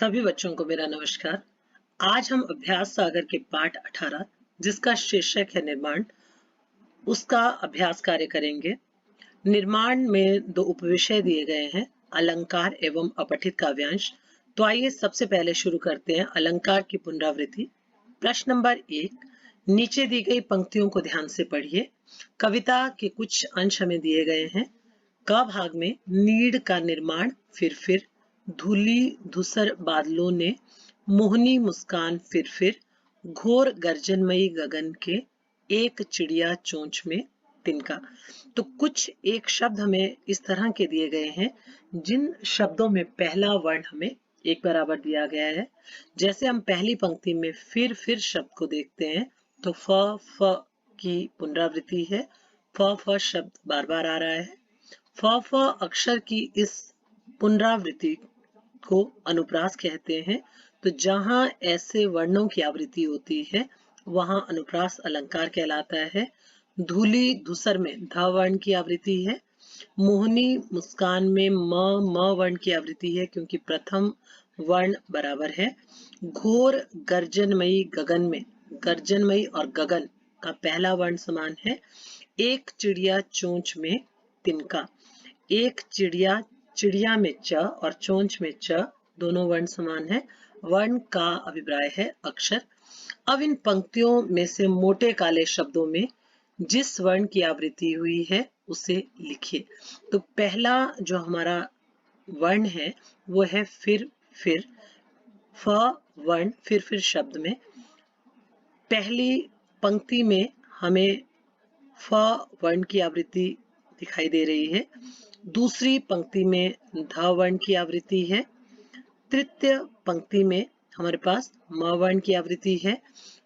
सभी बच्चों को मेरा नमस्कार। आज हम अभ्यास सागर के पाठ 18 जिसका शीर्षक है निर्माण, उसका अभ्यास कार्य करेंगे। निर्माण में दो उपविषय दिए गए हैं, अलंकार एवं अपठित काव्यांश। तो आइए सबसे पहले शुरू करते हैं अलंकार की पुनरावृत्ति। प्रश्न नंबर 1, नीचे दी गई पंक्तियों को ध्यान से पढ़िए। कविता के कुछ अंश हमें दिए गए हैं। क भाग में नीड़ का निर्माण फिर धूली धूसर बादलों ने, मोहनी मुस्कान फिर घोर गर्जनमयी गगन के, एक चिड़िया चोंच में तिनका। तो कुछ एक शब्द हमें इस तरह के दिए गए हैं जिन शब्दों में पहला वर्ण हमें एक बराबर दिया गया है। जैसे हम पहली पंक्ति में फिर शब्द को देखते हैं तो फ की पुनरावृत्ति है। फ शब्द बार बार आ रहा है। फ अक्षर की इस पुनरावृत्ति को अनुप्रास कहते हैं। तो जहां ऐसे वर्णों की आवृत्ति होती है वहां अनुप्रास अलंकार कहलाता है। धूली धूसर में ध वर्ण की आवृत्ति है। मोहनी मुस्कान में म वर्ण की आवृत्ति है क्योंकि प्रथम वर्ण बराबर है। घोर गर्जनमयी गगन में गर्जनमयी और गगन का पहला वर्ण समान है। एक चिड़िया चोंच में तिनका, एक चिड़िया, चिड़िया में च और चोंच में च दोनों वर्ण समान है। वर्ण का अभिप्राय है अक्षर। अब इन पंक्तियों में से मोटे काले शब्दों में जिस वर्ण की आवृत्ति हुई है उसे लिखिए। तो पहला जो हमारा वर्ण है वो है फिर। फ वर्ण फिर शब्द में पहली पंक्ति में हमें फ वर्ण की आवृत्ति दिखाई दे रही है। दूसरी पंक्ति में ध वर्ण की आवृत्ति है। तृतीय पंक्ति में हमारे पास म वर्ण की आवृत्ति है।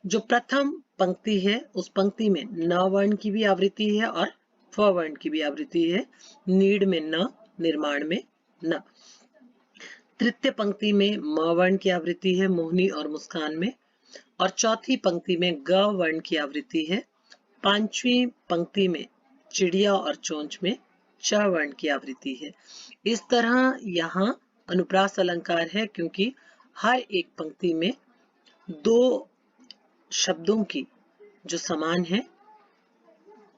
जो प्रथम पंक्ति है उस पंक्ति में न वर्ण की भी आवृत्ति है और फ वर्ण की भी आवृत्ति है। नीड़ में न, निर्माण में न। तृतीय पंक्ति में म वर्ण की आवृत्ति है मोहनी और मुस्कान में, और चौथी पंक्ति में ग वर्ण की आवृत्ति है। पांचवी पंक्ति में चिड़िया और चोंच में च वर्ण की आवृत्ति है। इस तरह यहाँ अनुप्रास अलंकार है क्योंकि हर एक पंक्ति में दो शब्दों की जो समान है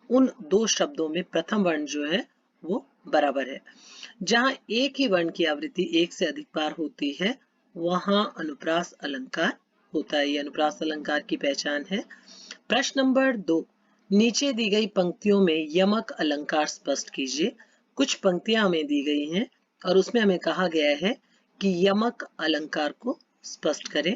उन दो शब्दों में प्रथम वर्ण जो है वो बराबर है। जहां एक ही वर्ण की आवृत्ति एक से अधिक बार होती है वहां अनुप्रास अलंकार होता है। ये अनुप्रास अलंकार की पहचान है। प्रश्न नंबर 2, नीचे दी गई पंक्तियों में यमक अलंकार स्पष्ट कीजिए। कुछ पंक्तियां हमें दी गई हैं और उसमें हमें कहा गया है कि यमक अलंकार को स्पष्ट करें।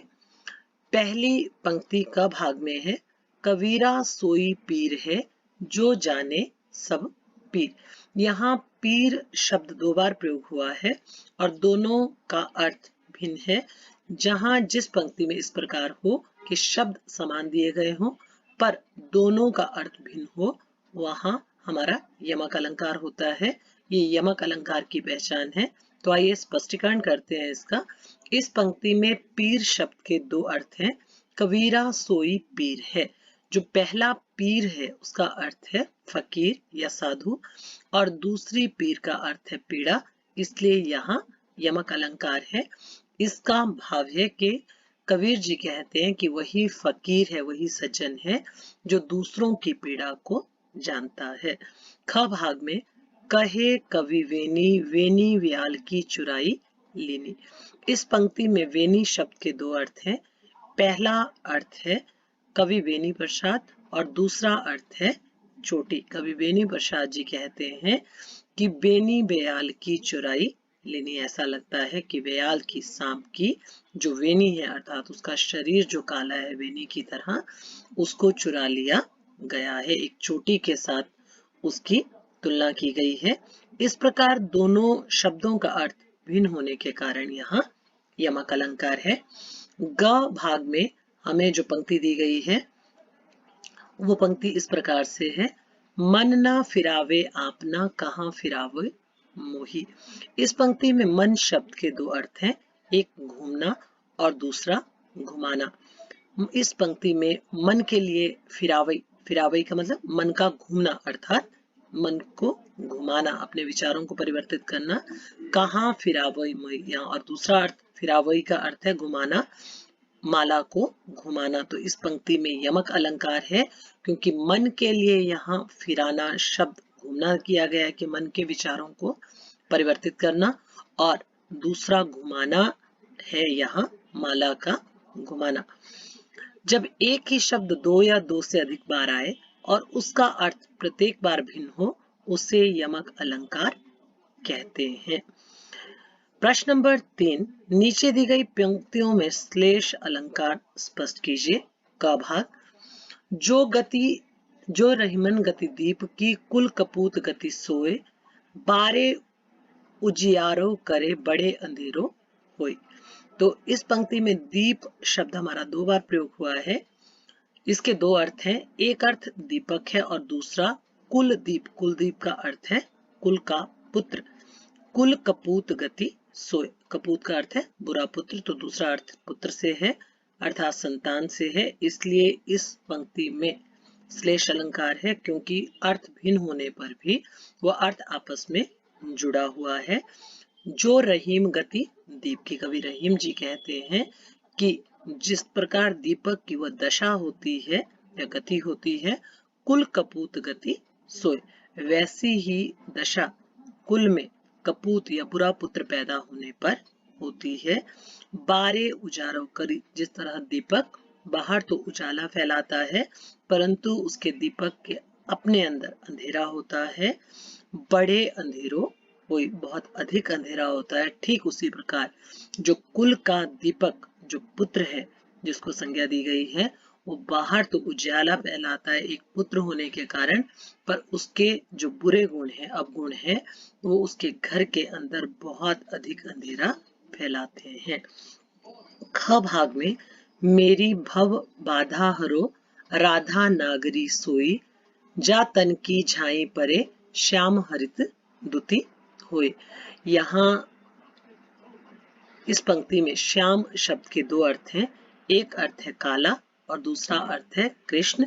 पहली पंक्ति क भाग में है, कबीरा सोई पीर है जो जाने सब पीर। यहाँ पीर शब्द दो बार प्रयोग हुआ है और दोनों का अर्थ भिन्न है। जहां जिस पंक्ति में इस प्रकार हो कि शब्द समान दिए गए हों पर दोनों का अर्थ भिन्न हो वहां हमारा यमक अलंकार होता है। ये यमक अलंकार की पहचान है। तो आइए स्पष्टीकरण करते हैं इसका। इस पंक्ति में पीर शब्द के दो अर्थ हैं। कबीरा सोई पीर है, जो पहला पीर है उसका अर्थ है फकीर या साधु और दूसरी पीर का अर्थ है पीड़ा, इसलिए यहाँ यमक अलंकार है। इसका भाव है कि कबीर जी कहते हैं कि वही फकीर है, वही सज्जन है जो दूसरों की पीड़ा को जानता है। ख भाग में कहे कवि वेनी, वेनी व्याल की चुराई लीनी। इस पंक्ति में वेनी शब्द के दो अर्थ हैं। पहला अर्थ है कवि बेनी प्रसाद और दूसरा अर्थ है चोटी। कवि बेनी प्रसाद जी कहते हैं कि बेनी बेयाल की चुराई लेनी। ऐसा लगता है कि बेयाल की सांप की जो वेनी है अर्थात उसका शरीर जो काला है वेनी की तरह, उसको चुरा लिया गया है। एक चोटी के साथ उसकी तुलना की गई है। इस प्रकार दोनों शब्दों का अर्थ भिन्न होने के कारण यहाँ यमक अलंकार है। ग भाग में हमें जो पंक्ति दी गई है वो पंक्ति इस प्रकार से है, मन ना फिरावे आपना कहाँ फिरावे मोही। इस पंक्ति में मन शब्द के दो अर्थ हैं, एक घूमना और दूसरा घुमाना। इस पंक्ति में मन के लिए फिरावई, फिरावई का मतलब मन का घूमना अर्थात मन को घुमाना, अपने विचारों को परिवर्तित करना। कहाँ फिरावई मैया, और दूसरा अर्थ फिरावई का अर्थ है घुमाना, माला को घुमाना। तो इस पंक्ति में यमक अलंकार है क्योंकि मन के लिए यहाँ फिराना शब्द घूमना किया गया है कि मन के विचारों को परिवर्तित करना, और दूसरा घुमाना है यहाँ माला का घुमाना। जब एक ही शब्द दो या दो से अधिक बार आए और उसका अर्थ प्रत्येक बार भिन्न हो, उसे यमक अलंकार कहते हैं। प्रश्न नंबर 3, नीचे दी गई पंक्तियों में श्लेष अलंकार स्पष्ट कीजिए। क भाग, जो रहीमन गति दीप की कुल कपूत गति सोए, बारे उजियारो करे बड़े अंधेरो होय। तो इस पंक्ति में दीप शब्द हमारा 2 बार प्रयोग हुआ है। इसके 2 अर्थ हैं, एक अर्थ दीपक है और दूसरा कुलदीप। कुलदीप का अर्थ है कुल का पुत्र। कुल कपूत गति सोए, कपूत का अर्थ है बुरा पुत्र, तो दूसरा अर्थ पुत्र से है अर्थात संतान से है। इसलिए इस पंक्ति में श्लेष अलंकार है क्योंकि अर्थ भिन्न होने पर भी वह अर्थ आपस में जुड़ा हुआ है। जो रहीम गति दीप की, कवि रहीम जी कहते हैं कि जिस प्रकार दीपक की वह दशा होती है या गति होती है, कुल कपूत गति सोए, वैसी ही दशा कुल में कपूत या बुरा पुत्र पैदा होने पर होती है। बारे उजारो करी, जिस तरह दीपक बाहर तो उजाला फैलाता है परंतु उसके दीपक के अपने अंदर अंधेरा होता है। बड़े अंधेरों, कोई बहुत अधिक अंधेरा होता है, ठीक उसी प्रकार जो कुल का दीपक जो पुत्र है जिसको संज्ञा दी गई है, वो बाहर तो उजाला फैलाता है एक पुत्र होने के कारण, पर उसके जो बुरे गुण है, अवगुण है, वो उसके घर के अंदर बहुत अधिक अंधेरा फैलाते हैं। ख भाग में, मेरी भव बाधा हरो राधा नागरी सोई, जा तन की छाई परे श्याम हरित दुति होए। यहाँ इस पंक्ति में श्याम शब्द के 2 अर्थ हैं, एक अर्थ है काला और दूसरा अर्थ है कृष्ण।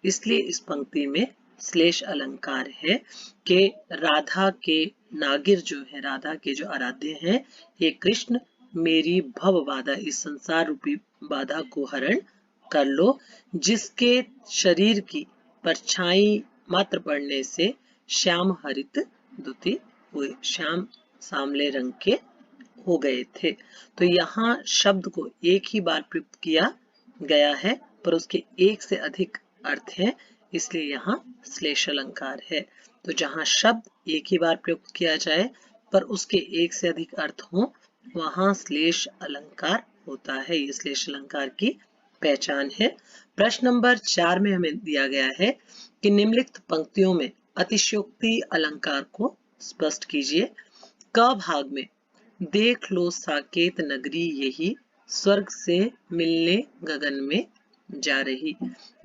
इसलिए इस पंक्ति में श्लेष अलंकार है कि राधा के नागिर जो है, राधा के जो आराध्य हैं, ये कृष्ण मेरी भव बाधा, इस संसार रूपी बाधा को हरण कर लो, जिसके शरीर की परछाई मात्र पड़ने से श्याम हरित दुति हुए, श्याम सांवले रंग के हो गए थे। तो यहाँ शब्द को एक ही बार प्रयुक्त किया गया है पर उसके एक से अधिक अर्थ हैं, इसलिए यहाँ श्लेष अलंकार है। तो जहाँ शब्द एक ही बार प्रयुक्त किया जाए पर उसके एक से अधिक अर्थ हो, वहाँ श्लेष अलंकार होता है। ये श्लेष अलंकार की पहचान है। प्रश्न नंबर 4 में हमें दिया गया है कि निम्नलिखित पंक्तियों में अतिशयोक्ति अलंकार को स्पष्ट कीजिए। क भाग में, देख लो साकेत नगरी यही, स्वर्ग से मिलने गगन में जा रही।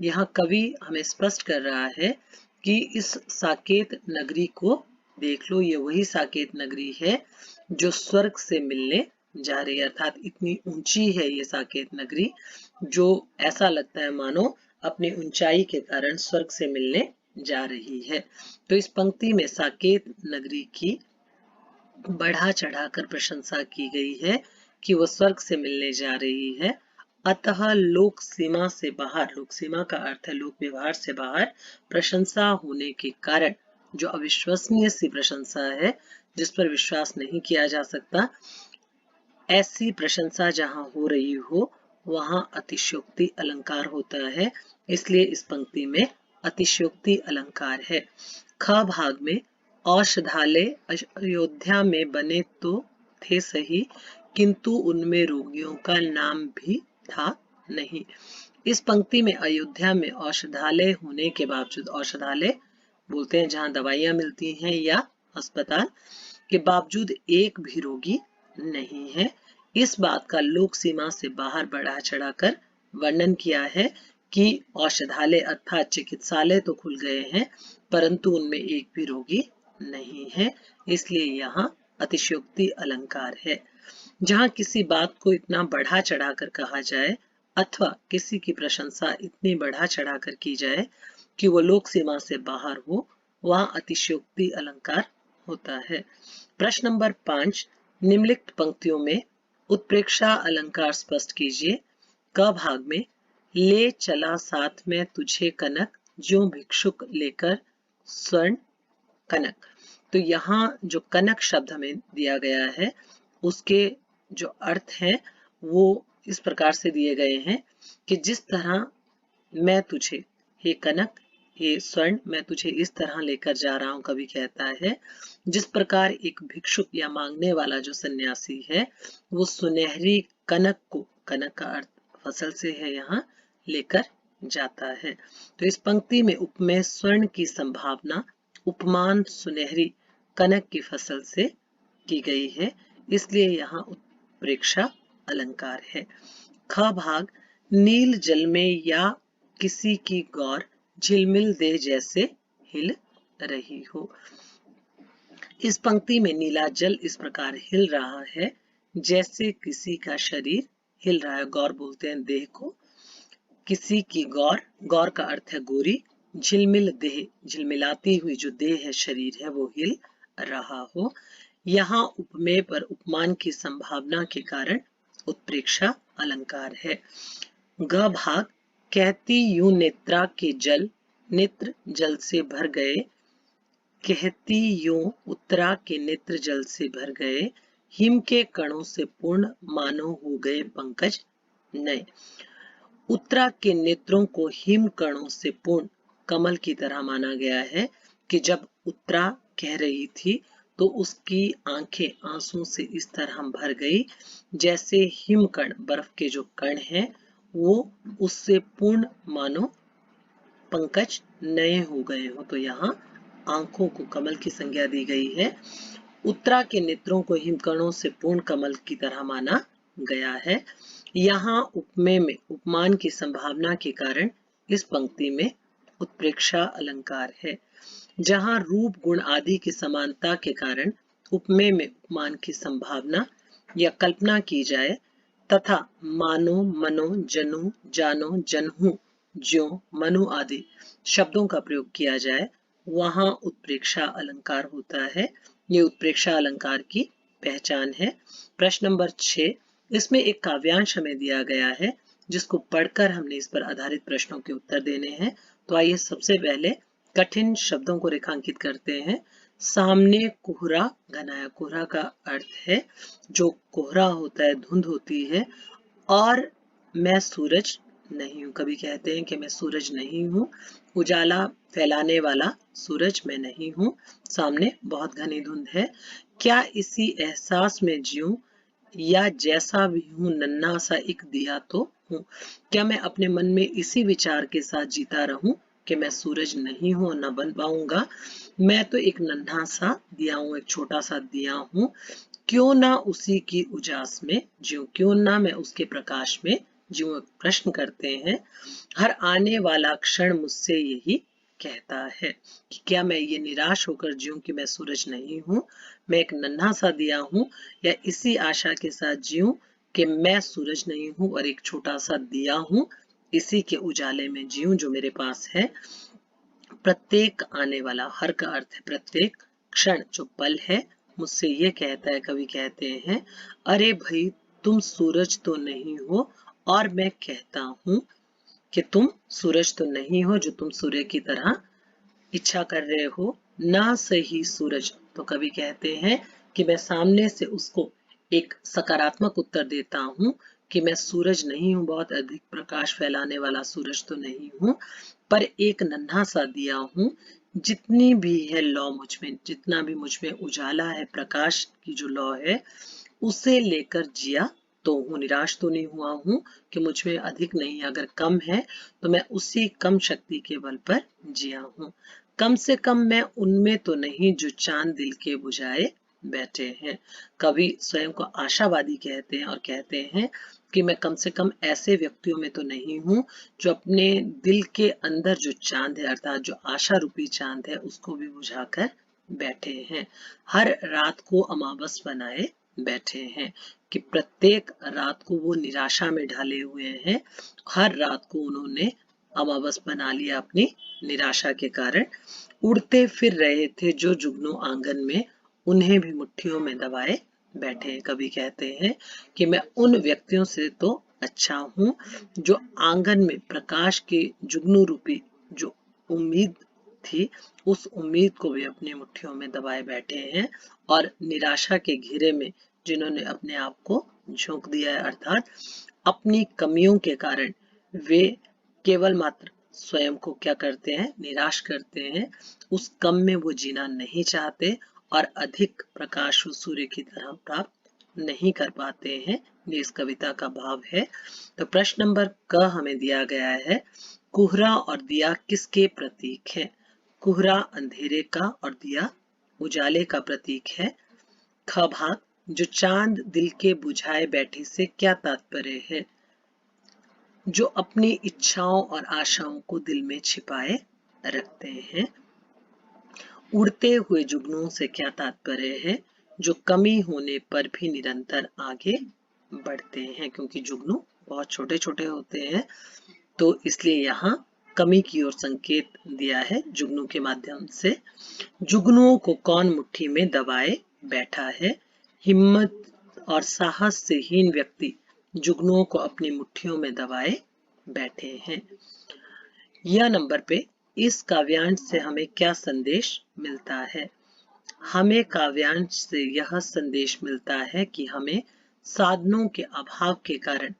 यहाँ कवि हमें स्पष्ट कर रहा है कि इस साकेत नगरी को देख लो, ये वही साकेत नगरी है जो स्वर्ग से मिलने जा रही है, अर्थात इतनी ऊंची है ये साकेत नगरी जो ऐसा लगता है मानो अपनी ऊंचाई के कारण स्वर्ग से मिलने जा रही है। तो इस पंक्ति में साकेत नगरी की बढ़ा चढ़ाकर प्रशंसा की गई है कि वह स्वर्ग से मिलने जा रही है। अतः लोक सीमा से बाहर, लोक सीमा का अर्थ है लोक व्यवहार से बाहर प्रशंसा होने के कारण, जो अविश्वसनीय सी प्रशंसा है जिस पर विश्वास नहीं किया जा सकता, ऐसी प्रशंसा जहां हो रही हो वहां अतिशयोक्ति अलंकार होता है। इसलिए इस पंक्ति में अतिशयोक्ति अलंकार है। ख भाग में, औषधालय अयोध्या में बने तो थे सही, किंतु उनमें रोगियों का नाम भी था नहीं। इस पंक्ति में अयोध्या में औषधालय होने के बावजूद, औषधालय बोलते हैं जहां दवाइयां मिलती हैं या अस्पताल, के बावजूद एक भी रोगी नहीं है। इस बात का लोक सीमा से बाहर बढ़ा चढ़ाकर वर्णन किया है कि औषधालय अर्थात चिकित्सालय तो खुल गए हैं परंतु उनमें एक भी रोगी नहीं है, इसलिए यहाँ अतिशयोक्ति अलंकार है। जहाँ किसी बात को इतना बढ़ा चढ़ाकर कहा जाए अथवा किसी की प्रशंसा इतनी बढ़ा चढ़ाकर की जाए कि वो लोक सीमा से बाहर हो, वहाँ अतिशयोक्ति अलंकार होता है। प्रश्न नंबर 5, निम्नलिखित पंक्तियों में उत्प्रेक्षा अलंकार स्पष्ट कीजिए। क भाग में ले चला साथ में तुझे कनक, ज्यों भिक्षुक लेकर स्वर्ण कनक। तो यहाँ जो कनक शब्द हमें दिया गया है उसके जो अर्थ हैं वो इस प्रकार से दिए गए हैं कि जिस तरह मैं तुझे, हे कनक, हे स्वर्ण, मैं तुझे इस तरह लेकर जा रहा हूं, कवि कहता है। जिस प्रकार एक भिक्षुक या मांगने वाला जो सन्यासी है वो सुनहरी कनक को, कनक का अर्थ फसल से है यहाँ, लेकर जाता है। तो इस पंक्ति में उपमेय स्वर्ण की संभावना उपमान सुनहरी कनक की फसल से की गई है, इसलिए यहाँ उत्प्रेक्षा अलंकार है। ख भाग नील जल में या किसी की गौर झिलमिल दे जैसे हिल रही हो। इस पंक्ति में नीला जल इस प्रकार हिल रहा है जैसे किसी का शरीर हिल रहा है। गौर बोलते हैं देह को। किसी की गौर, गौर का अर्थ है गोरी। झिलमिल देह, झिलमिलाती हुई जो देह है, शरीर है, वो हिल रहा हो। यहाँ उपमेय पर उपमान की संभावना के कारण उत्प्रेक्षा अलंकार है। ग भाग कहती यूं नेत्रा के जल, नेत्र जल से भर गए। कहती यूं उत्तरा के नेत्र जल से भर गए। हिम के कणों से पूर्ण मानो हो गए पंकज नए। उत्तरा के नेत्रों को हिम कणों से पूर्ण कमल की तरह माना गया है कि जब उत्तरा कह रही थी तो उसकी आंखें आंसू से इस तरह भर गई जैसे हिमकण, बर्फ के जो कण हैं, वो उससे पूर्ण मानो पंकज नए हो गए हो। तो यहाँ आंखों को कमल की संज्ञा दी गई है। उत्तरा के नेत्रों को हिमकणों से पूर्ण कमल की तरह माना गया है। यहाँ उपमेय में उपमान की संभावना के कारण इस पंक्ति में उत्प्रेक्षा अलंकार है। जहाँ रूप गुण आदि की समानता के कारण उपमेय में उपमान की संभावना या कल्पना की जाए तथा मानो, मनो, जनु, जानो, जनहु, ज्यों, मनु आदि शब्दों का प्रयोग किया जाए, वहां उत्प्रेक्षा अलंकार होता है। ये उत्प्रेक्षा अलंकार की पहचान है। प्रश्न नंबर 6, इसमें एक काव्यांश हमें दिया गया है जिसको पढ़कर हमने इस पर आधारित प्रश्नों के उत्तर देने हैं। तो आइए सबसे पहले कठिन शब्दों को रेखांकित करते हैं। सामने कोहरा घनाया, कोहरा का अर्थ है जो कोहरा होता है, धुंध होती है। और मैं सूरज नहीं हूं, कभी कहते हैं कि मैं सूरज नहीं हूं। उजाला फैलाने वाला सूरज मैं नहीं हूं। सामने बहुत घनी धुंध है। क्या इसी एहसास में जीऊं या जैसा भी हूं नन्हा सा एक दिया तो हूं। क्या मैं अपने मन में इसी विचार के साथ जीता रहूं कि मैं सूरज नहीं हूं और न बन पाऊंगा। मैं तो एक नन्हा सा दिया हूं, एक छोटा सा दिया हूं। क्यों ना उसी की उजास में जीऊं, क्यों ना मैं उसके प्रकाश में जीऊं। प्रश्न करते हैं। हर आने वाला क्षण मुझसे यही कहता है कि क्या मैं ये निराश होकर जीऊं कि मैं सूरज नहीं हूं, मैं एक नन्हा सा दिया हूं, या इसी आशा के साथ जीऊं कि मैं सूरज नहीं हूं और एक छोटा सा दिया हूं, इसी के उजाले में जीऊं जो मेरे पास है। प्रत्येक आने वाला, हर का अर्थ है प्रत्येक, क्षण जो पल है, मुझसे ये कहता है, कवि कहते हैं, अरे भाई तुम सूरज तो नहीं हो और मैं कहता हूं कि तुम सूरज तो नहीं हो जो तुम सूर्य की तरह इच्छा कर रहे हो। ना सही सूरज, तो कवि कहते हैं कि मैं सामने से उसको एक सकारात्मक उत्तर देता हूं कि मैं सूरज नहीं हूं, बहुत अधिक प्रकाश फैलाने वाला सूरज तो नहीं हूं, पर एक नन्हा सा दिया हूं। जितनी भी है लौ मुझ में, जितना भी मुझ में उजाला है, प्रकाश की जो लौ है, उसे लेकर जिया तो हूँ, निराश तो नहीं हुआ हूँ कि मुझ में अधिक नहीं, अगर कम है तो मैं उसी कम शक्ति के बल पर जिया हूँ। कम से कम मैं उनमें तो नहीं जो चांद दिल के बुझाए बैठे हैं। कवि स्वयं को आशावादी कहते हैं और कहते हैं कि मैं कम से कम ऐसे व्यक्तियों में तो नहीं हूँ जो अपने दिल के अंदर जो चांद है, अर्थात जो आशा रूपी चांद है, उसको भी बुझाकर बैठे हैं। हर रात को अमावस बनाए बैठे हैं कि प्रत्येक रात को वो निराशा में ढले हुए हैं। हर रात को उन्होंने अमावस बना लिया अपनी निराशा के कारण। उड़ते फिर रहे थे जो जुगनू आंगन में उन्हें भी मुट्ठियों में दबाए बैठे हैं। कवि कहते हैं कि मैं उन व्यक्तियों से तो अच्छा हूँ जो आंगन में प्रकाश के जुगनू रूपी जो उम्मीद थी, उस उम्मीद को भी अपनी मुट्ठियों में दबाए बैठे हैं, और निराशा के घेरे में जिन्होंने अपने आप को झोंक दिया है, अर्थात अपनी कमियों के कारण वे केवल मात्र स्वयं को क्या करते हैं, निराश करते हैं। उस कम में वो जीना नहीं चाहते और अधिक प्रकाश सूर्य की तरह प्राप्त नहीं कर पाते हैं। ये इस कविता का भाव है। तो प्रश्न नंबर क हमें दिया गया है, कोहरा और दिया किसके प्रतीक है? कोहरा अंधेरे का और दिया उजाले का प्रतीक है। ख भाग, जो चांद दिल के बुझाए बैठे से क्या तात्पर्य है? जो अपनी इच्छाओं और आशाओं को दिल में छिपाए रखते हैं। उड़ते हुए जुगनुओं से क्या तात्पर्य है? जो कमी होने पर भी निरंतर आगे बढ़ते हैं, क्योंकि जुगनू बहुत छोटे छोटे होते हैं, तो इसलिए यहाँ कमी की ओर संकेत दिया है जुगनू के माध्यम से। जुगनुओं को कौन मुट्ठी में दबाए बैठा है? हिम्मत और साहस से हीन व्यक्ति जुगनुओं को अपनी मुट्ठियों में दबाए बैठे हैं। यह नंबर पे, इस काव्यांश से हमें क्या संदेश मिलता है? हमें काव्यांश से यह संदेश मिलता है कि हमें साधनों के अभाव के कारण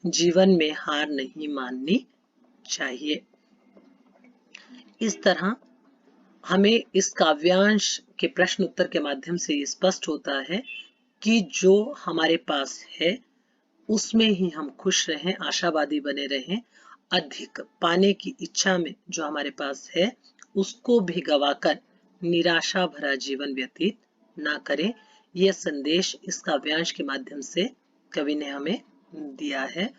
जीवन में हार नहीं माननी चाहिए। इस तरह हमें इस काव्यांश के प्रश्न उत्तर के माध्यम से ये स्पष्ट होता है कि जो हमारे पास है उसमें ही हम खुश रहें, आशावादी बने रहें। अधिक पाने की इच्छा में जो हमारे पास है उसको भी गवाकर निराशा भरा जीवन व्यतीत ना करें। यह संदेश इस काव्यांश के माध्यम से कवि ने हमें दिया है।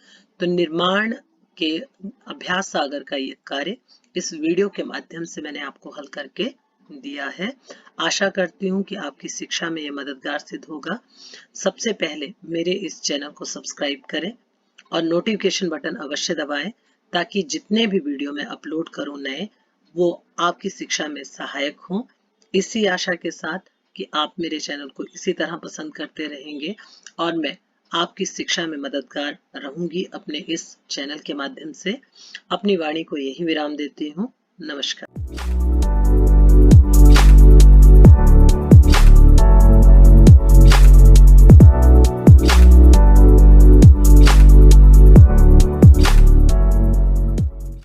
तो निर्माण के अभ्यास सागर का ये कार्य इस वीडियो के माध्यम से मैंने आपको हल करके दिया है। आशा करती हूँ कि आपकी शिक्षा में ये मददगार सिद्ध होगा। सबसे पहले मेरे इस चैनल को सब्सक्राइब करें और नोटिफिकेशन बटन अवश्य दबाएं, ताकि जितने भी वीडियो मैं अपलोड करूं नए, वो आपकी शिक्षा में सहायक हों। इसी आशा के साथ कि आप मेरे चैनल को इसी तरह पसंद करते रहेंगे और मैं आपकी शिक्षा में मददगार रहूंगी अपने इस चैनल के माध्यम से। अपनी वाणी को यही विराम देती हूँ। नमस्कार।